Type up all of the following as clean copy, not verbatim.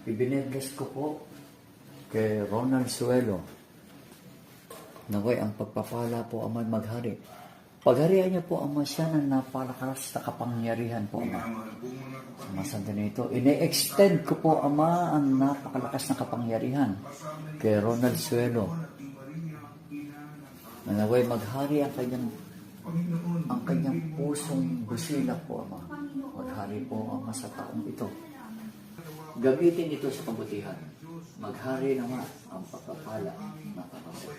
Ibinibigay ko po kay Ronald Suelo. Naway ang pagpapala po Ama maghari. Pagharian niyo po Ama siya ng napalakas na kapangyarihan po Ama. Sa masanda nito, ine-extend ko po Ama ang napakalakas na kapangyarihan kay Ronald Suelo. Naway maghari ang kanyang pusong busilak po Ama. Maghari po Ama sa taong ito. Gamitin ito sa kabutihan. Maghari naman ang pagpapala na kapatid.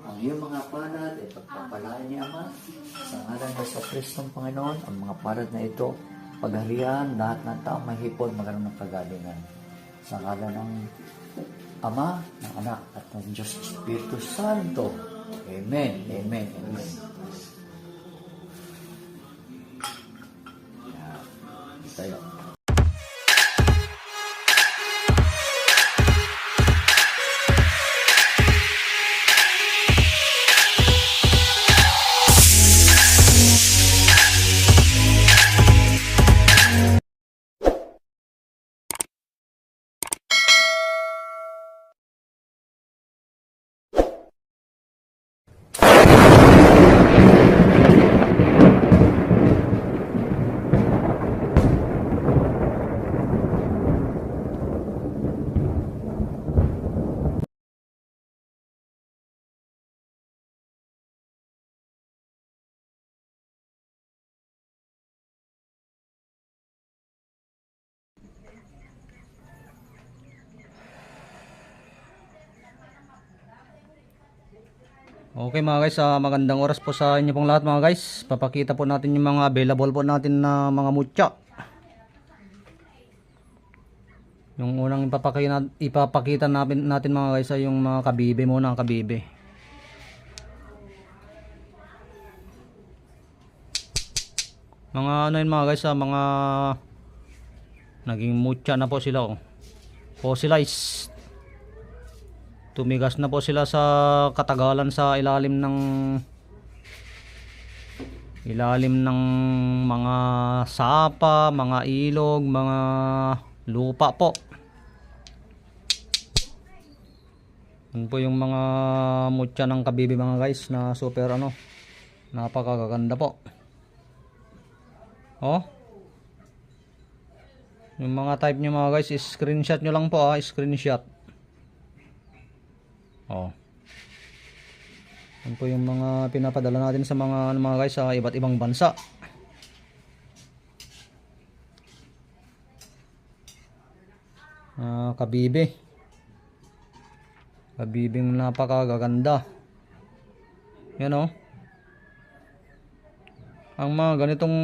Ang iyong mga palad ay pagpapalaan ni Ama sa ngalan ng Kristong Panginoon. Ang mga palad na ito, pagharian, lahat ng taong mahipon, magkaroon ng kagalingan. Sa ngalan ng Ama, ng Anak, at ng Diyos Espiritu Santo. Amen. Amen. Amen. Tayo. Okay mga guys, magandang oras po sa inyo pong lahat mga guys. Papakita po natin yung mga available po natin na mga mutya. Yung unang ipapakita natin mga guys ay yung mga kabibe muna, kabibe. Mga ano yun mga guys, mga naging mutya na po sila fossilized. Tumigas na po sila sa katagalan sa ilalim ng mga sapa, mga ilog, mga lupa po. Yan po yung mga mutya ng kabibi mga guys na super napakaganda po. Yung mga type nyo mga guys, screenshot nyo lang po screenshot. Yan po yung mga pinapadala natin sa mga guys sa iba't ibang bansa. Kabibe. Kabibing napakagaganda. Yan Ang mga ganitong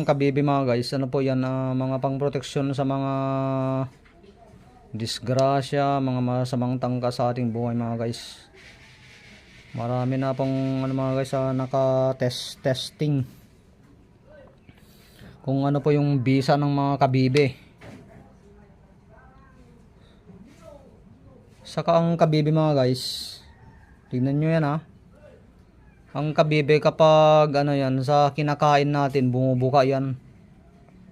kabibe mga guys, ano po yan, mga pangproteksyon sa mga disgrasya, mga masamang tangka sa ating buhay mga guys. Marami na pong mga guys naka-testing kung ano po yung bisa ng mga kabibe. Saka ang kabibe mga guys, tingnan nyo yan ang kabibe kapag yan sa kinakain natin, bumubuka yan,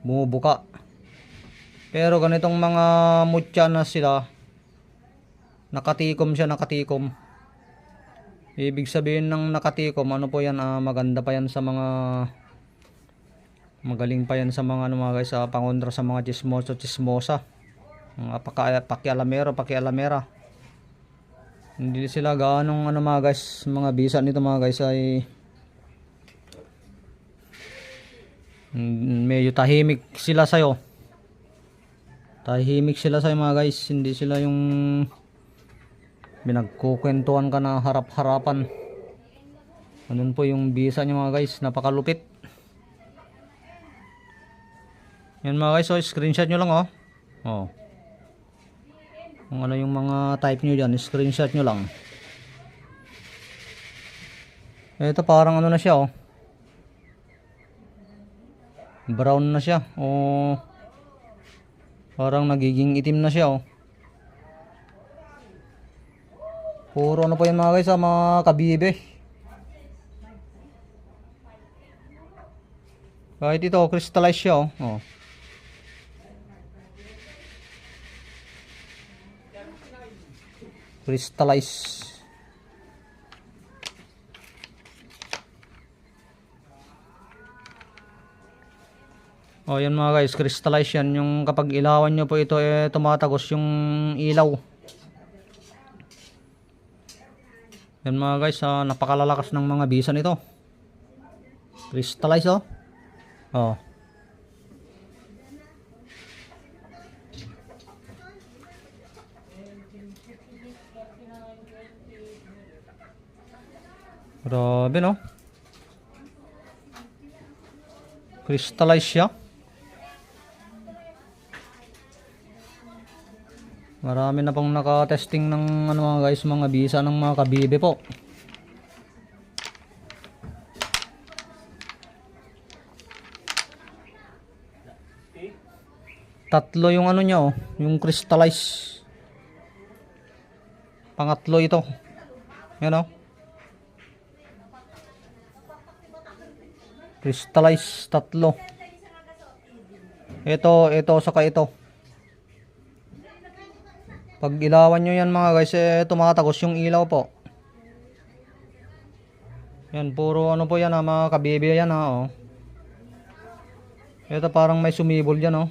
bumubuka. Pero ganitong mga mutya na sila, nakatikom siya, nakatikom. Ibig sabihin ng nakatikom, ano po yan, maganda pa yan sa mga, magaling pa yan sa mga mga guys, pangontra sa mga chismosa, mga pakialamera. Hindi sila gaanong mga guys, mga bisa nito mga guys ay medyo tahimik sila sa'yo. Tahimik sila sa'yo mga guys, hindi sila yung binagkukwentuhan ka na harap-harapan. Ganun po yung bisa niya mga guys, napakalupit. Yan mga guys, screenshot nyo lang kung ano yung mga type nyo dyan, screenshot nyo lang. Ito parang na siya brown na siya, parang nagiging itim na siya Puro po yan mga guys, mga kabibe. Kahit ito crystallized siya Crystallize. O yan mga guys, crystallize yan. Yung kapag ilawan nyo po ito, tumatagos yung ilaw. Yan mga guys, napakalalakas ng mga bisa nito. Crystallize oh. Oh. Grabe no. Crystallize siya. Marami na pong naka-testing ng ano mga guys, mga bisa ng mga kabibe po. Tatlo yung ano niya oh, yung crystallize. Pangatlo ito. Yan oh. Crystallize tatlo. Ito saka ito. Pag ilawan nyo yan mga guys, tumatagos yung ilaw po. Yan, puro ano po yan mga kabibe yan oh. Ito parang may sumibol yan oh.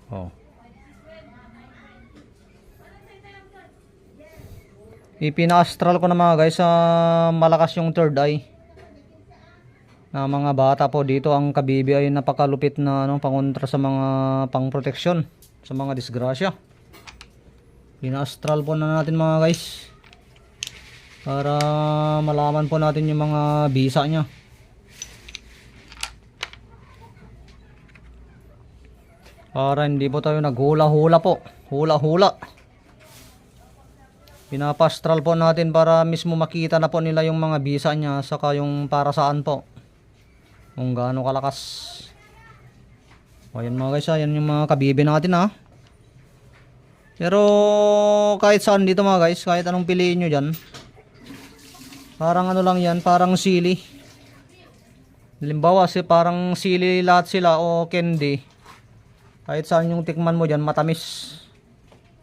Oh. Ipina-astral ko na mga guys, malakas yung third eye. Na mga bata po dito, ang kabibe ay napakalupit na pangontra sa mga pangproteksyon sa mga disgrasya. Pina-astral po na natin mga guys para malaman po natin yung mga bisa nya. Para hindi po tayo naghula-hula po. Hula-hula. Pinapa-astral po natin para mismo makita na po nila yung mga bisa nya, saka yung para saan po. Kung gaano kalakas. O yan mga guys, yan yung mga kabibe natin ha. Pero kahit saan dito mga guys, kahit anong piliin nyo dyan, parang ano lang yan, parang sili. Halimbawa parang sili lahat sila o candy. Kahit saan yung tikman mo dyan, matamis.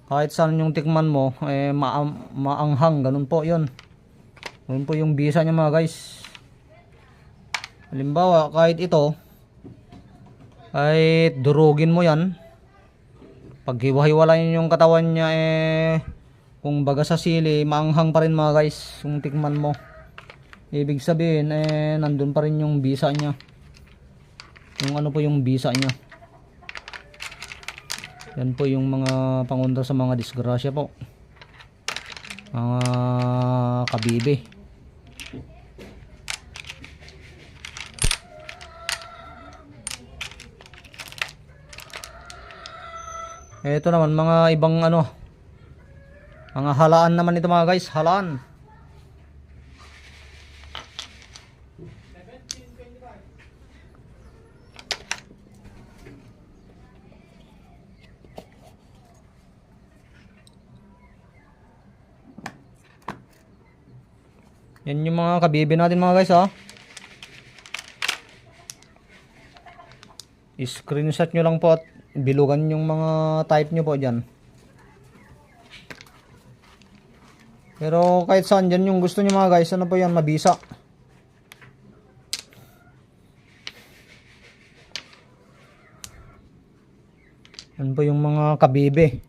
Kahit saan yung tikman mo, maanghang, ganun po yun. Ganun po yung bisa nya mga guys. Halimbawa kahit ito, ay durugin mo yan. Pag hiwa-hiwalayin yung katawan niya, kung baga sa sili, maanghang pa rin mga guys yung tikman mo. Ibig sabihin nandun pa rin yung bisa niya. Yung ano po yung bisa niya. Yan po yung mga pangontra sa mga disgrasya po. Mga kabibe. Ito naman mga ibang ano, mga halaan naman ito mga guys, halaan. Yan yung mga kabibe natin mga guys ha. I-screenshot nyo lang po at bilugan yung mga type nyo po dyan. Pero kahit saan dyan yung gusto nyo mga guys, ano po yan, mabisa. Yan po yung mga kabibe.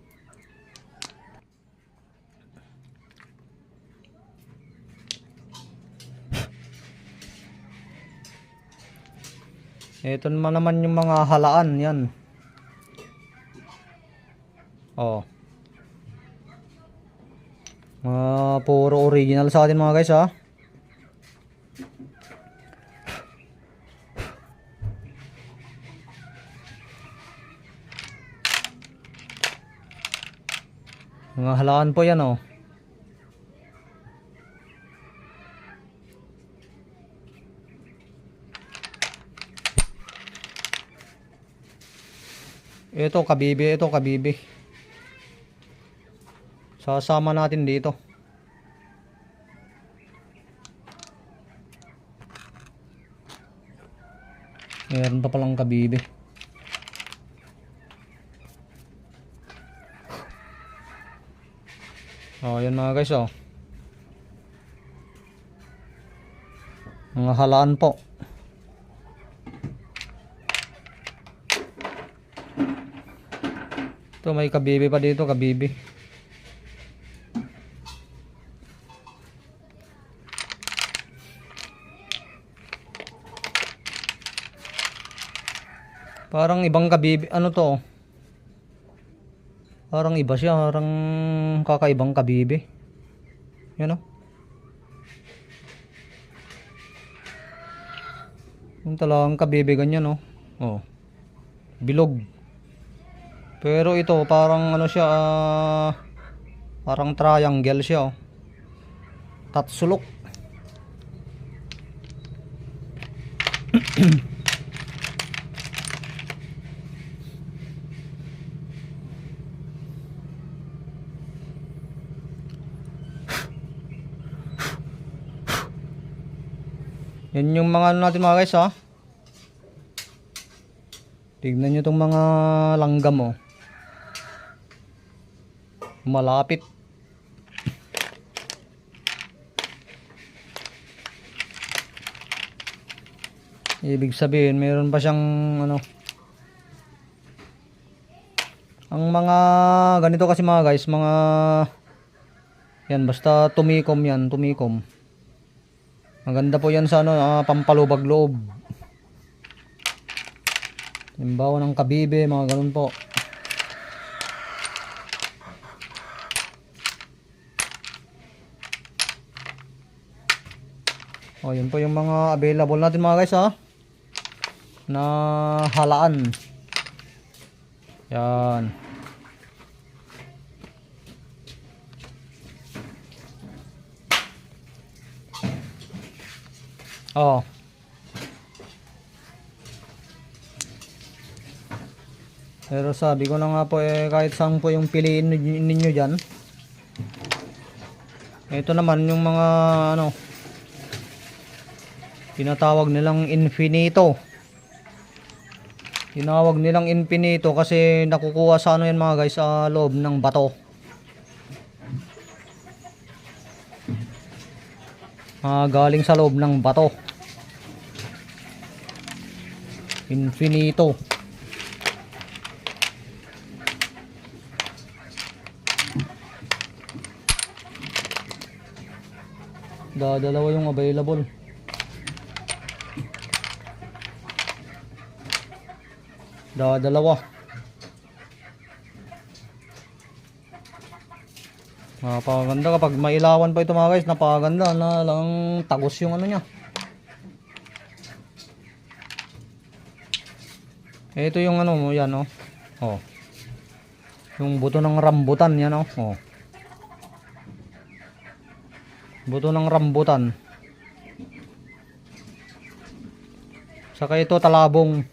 Ito naman yung mga halaan yan. Oh. Puro original sa atin mga guys ha. Mga halaan po yan oh. Ito kabibe, ito kabibe. Sasama natin dito. Meron pa palang kabibe. Oh, yan mga guys, oh. Mga halaan po. Ito, may kabibi pa dito, kabibi. Parang ibang kabibi, ano to? Parang iba siya, parang kakaibang kabibi. Yan, oh. Yung talagang kabibi ganyan, oh. Oh. Bilog. Pero ito parang ano siya, parang triangle siya, oh. Tatsulok. Yan yung mga ano natin mga guys, ha. Tignan nyo itong mga langgam, oh. Malapit. Ibig sabihin mayroon pa siyang ano. Ang mga ganito kasi mga guys, mga yan, basta tumikom yan, tumikom. Maganda po yan sa ano, pampalubag loob. Halimbawa ng kabibe, mga ganun po. O, yun po yung mga available natin mga guys, ha, na halaan. Yan. Oh. Pero sabi ko na nga po, kahit saan po yung piliin ninyo dyan. Ito naman yung mga ano, tinatawag nilang infinito. Tinawag nilang infinito kasi nakukuha sa ano yan mga guys, sa loob ng bato. Galing sa loob ng bato. Infinito. Dalawa yung available. Dalawa. Napakaganda kapag mailawan pa ito mga guys. Napakaganda na lang, tagos yung ano niya. Ito yung ano mo yan, oh. Oh. Yung buto ng rambutan yan, oh. Oh. Buto ng rambutan. Saka ito talabong.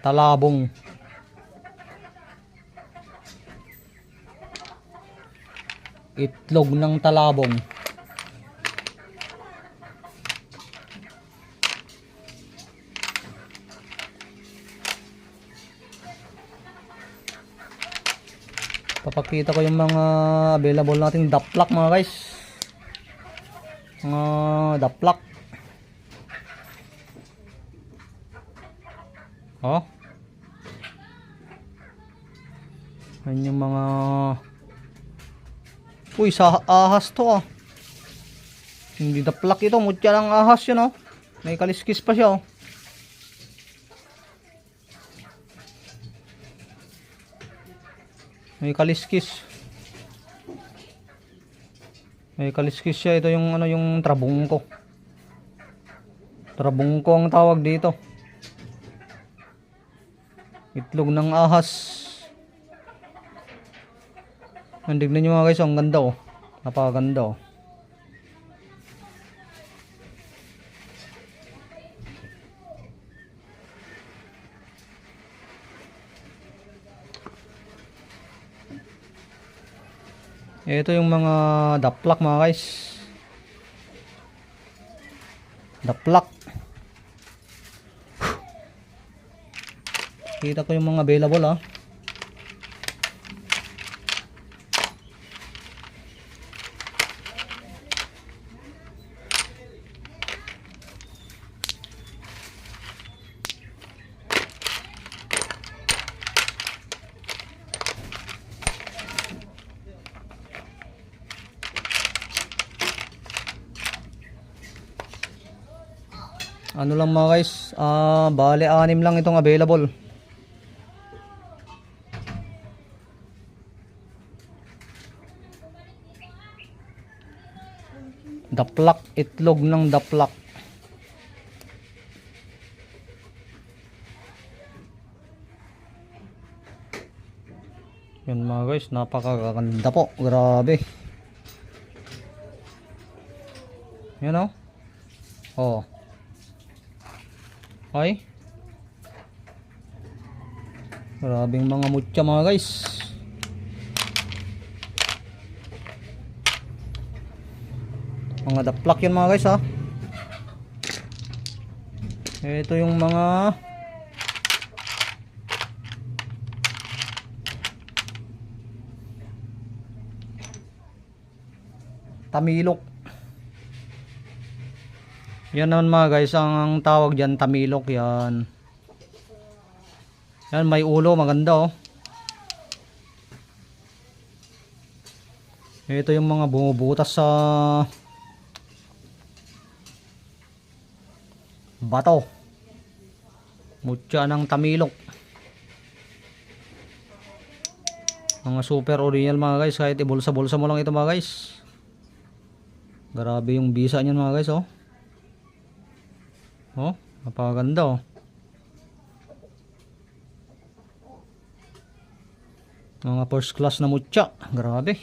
Talabong. Itlog ng talabong. Papakita ko yung mga available nating daplak mga guys. Mga daplak. Oh. Yan yung mga, uy, sa ahas to, ah. Hindi daplak ito, mutya lang ahas yun, oh. May kaliskis pa siya, oh. May kaliskis. May kaliskis siya. Ito yung ano, yung trabungko. Trabungko ang tawag dito. Itlog ng ahas. Tignan nyo mga guys, ang ganda, oh. Napakaganda, oh. Ito yung mga daplak mga guys. Daplak. Kita ko yung mga available, ah. Ano lang mga guys, bale 6 lang itong available. Daplak, itlog ng daplak. Yan mga guys, napakaganda po. Grabe. Yan oh. Ay. Grabing mga mutya mga guys. Mga daplak yan mga guys ha. Ito yung mga tamilok. Yan naman mga guys, ang tawag dyan tamilok yan. Yan, may ulo, maganda oh. Ito yung mga bumubutas sa bato. Mutya ng tamilok. Mga super original mga guys, kahit ibulsa-bulsa mo lang ito mga guys. Grabe yung bisa niyan mga guys oh. Oh, napakaganda oh. Mga first class na mutya. Grabe.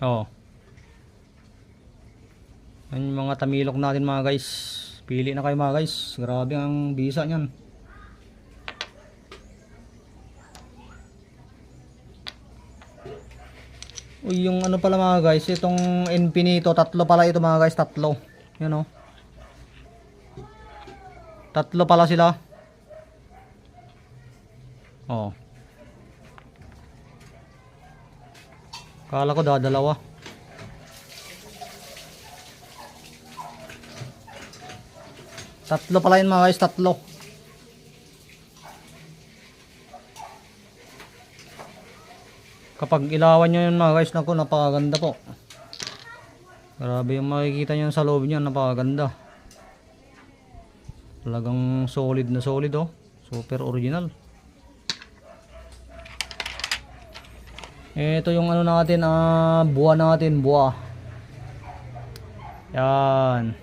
Oh. Yan yung mga tamilok natin mga guys. Pili na kayo mga guys. Grabe ang bisa niyan. Uy, yung ano pala mga guys, itong Infinito, tatlo pala ito mga guys, tatlo. Yan oh. Tatlo pala sila. Oh. Kala ko dalawa. Tatlo pala yun mga guys, tatlo. Kapag ilawan nyo yun mga guys, naku, napakaganda po. Grabe yung makikita nyo sa loob nyo, napakaganda. Talagang solid na solid oh. Super original. Ito yung ano natin, buwa natin, buwa. Yan.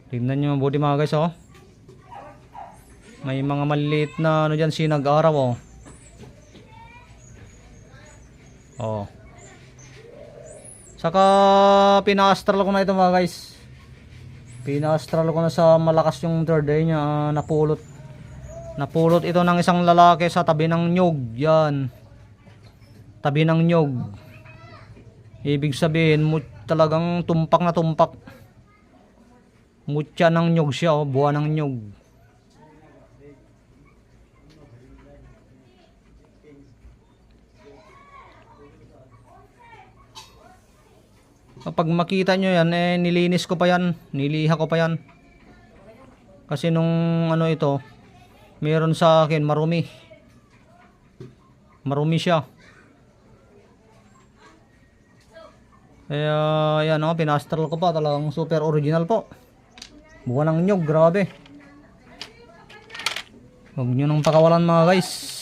Tingnan nyo mabuti mga guys oh. May mga maliliit na ano dyan, sinag-araw oh. Oh. Saka pina-astral ko na ito mga guys. Pina-astral ko na sa malakas yung third eye niya, napulot. Napulot ito ng isang lalaki sa tabi ng nyug. Yan. Tabi ng nyug. Ibig sabihin, talagang tumpak na tumpak. Mutya ng nyug siya oh, buwa ng nyug. Kapag makita nyo yan, nilinis ko pa yan, niliha ko pa yan. Kasi nung ano ito, meron sa akin marumi. Marumi siya. Kaya yan oh, pinastral ko pa, talagang super original po. Buwan ng nyug, grabe. Huwag nyo nang pakawalan mga guys.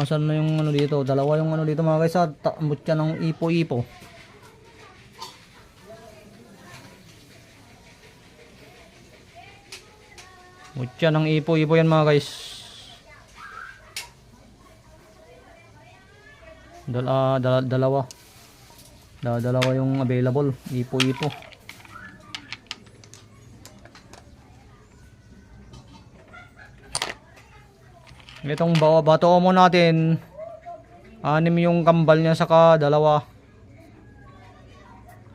Saan na yung ano dito? Dalawa yung ano dito mga guys. Mutya ng ipo-ipo. Mutya ng ipo-ipo yan mga guys. Dalawa. Dalawa yung available. Ipo-ipo. Itong bato mo natin, 6 yung kambal niya, saka 2.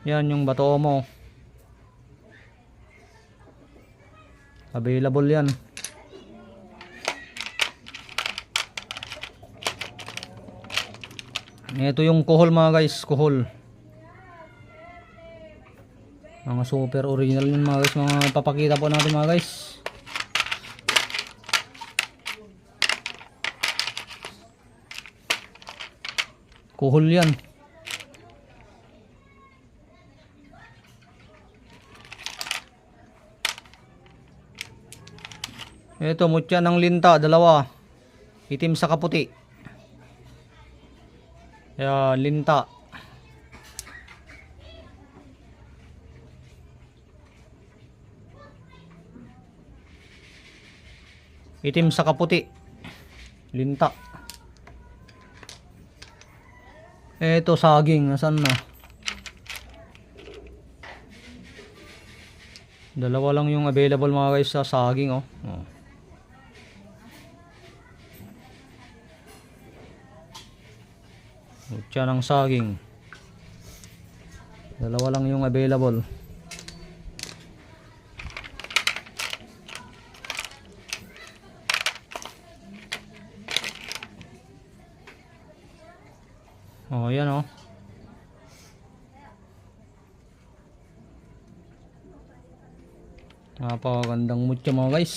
Yan yung bato mo. Available yan. Ito yung kuhol mga guys, kuhol. Mga super original yun mga guys, mga papakita po natin mga guys. Kuhol yan. Ito, mutya ng linta, dalawa. Itim sa kaputi. Kaya linta. Itim sa kaputi. Linta. Ito saging, nasaan na? Dalawa lang yung available mga guys sa saging oh. Oh. Mutya ng saging. Dalawa lang yung available. Oh, yan oh. Napakagandang mutya mga guys.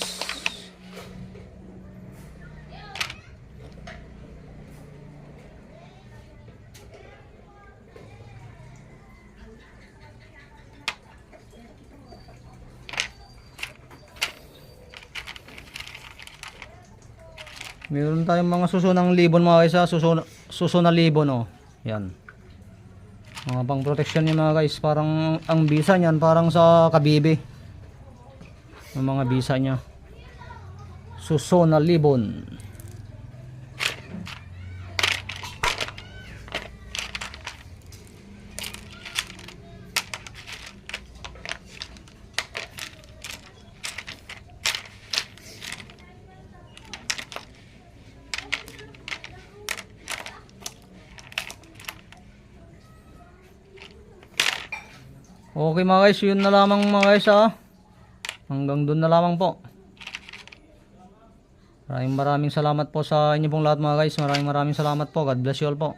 Meron tayong mga susunang libon mga guys, suso na libon oh. Yan. Mga pang protection niya mga guys, parang ang bisa niyan parang sa kabibe. Yung mga bisa niya. Suso na libon. Okay mga guys, yun na lamang mga guys ha. Hanggang dun na lamang po. Maraming salamat po sa inyo pong lahat mga guys. Maraming salamat po. God bless you all po.